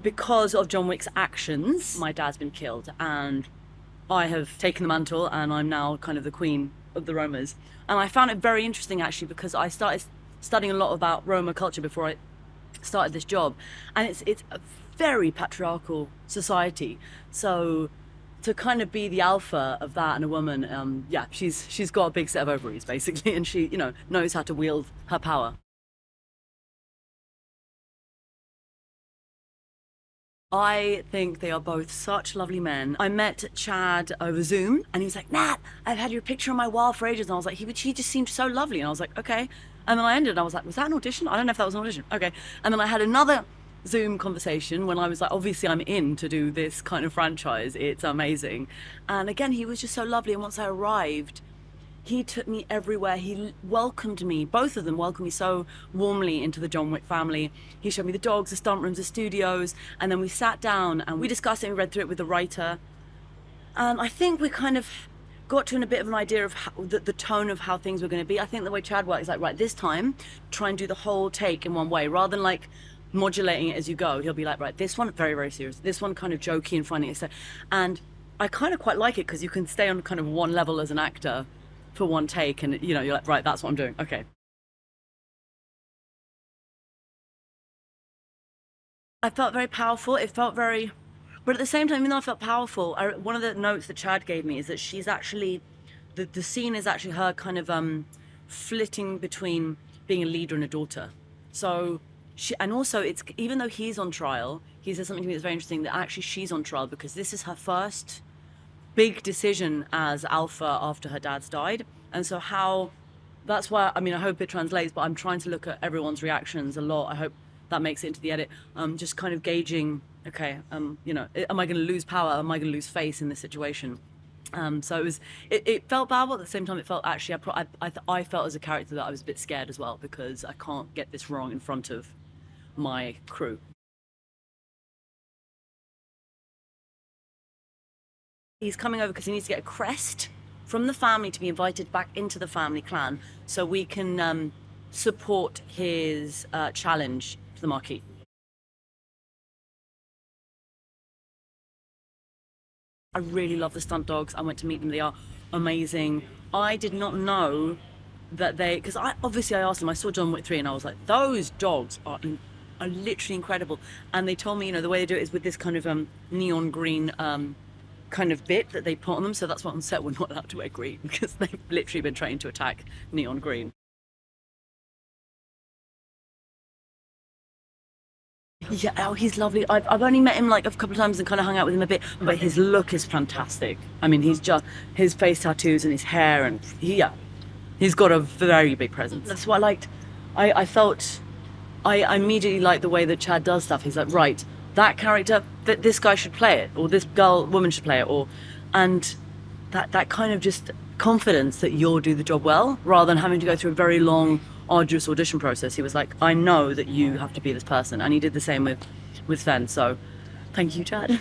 Because of John Wick's actions, my dad's been killed, and I have taken the mantle, and I'm now kind of the queen of the Romas. And I found it very interesting, actually, because I started studying a lot about Roma culture before I started this job, and it's a very patriarchal society. So to kind of be the alpha of that and a woman, yeah, she's got a big set of ovaries, basically, and she, knows how to wield her power. I think they are both such lovely men. I met Chad over Zoom, and he was like, Nat, I've had your picture on my wall for ages. And I was like, he just seemed so lovely. And I was like, okay. And then I ended, and I was like, was that an audition? I don't know if that was an audition. Okay. And then I had another Zoom conversation when I was like, obviously I'm in to do this kind of franchise. It's amazing. And again, he was just so lovely. And once I arrived, he took me everywhere. He welcomed me. Both of them welcomed me so warmly into the John Wick family. He showed me the dogs, the stunt rooms, the studios, and then we sat down and we discussed it and we read through it with the writer. And I think we kind of got to a bit of an idea of the tone of how things were going to be. I think the way Chad works is like, right, this time, try and do the whole take in one way, rather than like modulating it as you go. He'll be like, right, this one, very, very serious. This one kind of jokey and funny. And I kind of quite like it because you can stay on kind of one level as an actor for one take, and you're like, right, that's what I'm doing. Okay. I felt very powerful. It felt very, but at the same time, even though I felt powerful, one of the notes that Chad gave me is that she's actually, the scene is actually her kind of flitting between being a leader and a daughter. So and also it's, even though he's on trial, he says something to me that's very interesting, that actually she's on trial because this is her first big decision as alpha after her dad's died. And so that's why, I mean, I hope it translates, but I'm trying to look at everyone's reactions a lot. I hope that makes it into the edit. Just kind of gauging, okay, am I going to lose power? Am I going to lose face in this situation? So it felt bad, but at the same time it felt, actually, I felt as a character that I was a bit scared as well, because I can't get this wrong in front of my crew. He's coming over because he needs to get a crest from the family to be invited back into the family clan, so we can support his challenge to the Marquis. I really love the stunt dogs. I went to meet them. They are amazing. I did not know that because I asked them. I saw John Wick 3 and I was like, those dogs are literally incredible. And they told me, the way they do it is with this kind of neon green kind of bit that they put on them. So that's why on set we're not allowed to wear green, because they've literally been trained to attack neon green. Yeah, oh, he's lovely. I've only met him like a couple of times and kind of hung out with him a bit, but his look is fantastic. I mean, his face tattoos and his hair, and he's got a very big presence. That's what I liked. I felt, I immediately liked the way that Chad does stuff. He's like, right, that character, that this guy should play it, or this woman should play it, and that kind of just confidence that you'll do the job well, rather than having to go through a very long, arduous audition process. He was like, I know that you have to be this person, and he did the same with Fen. So, thank you, Chad.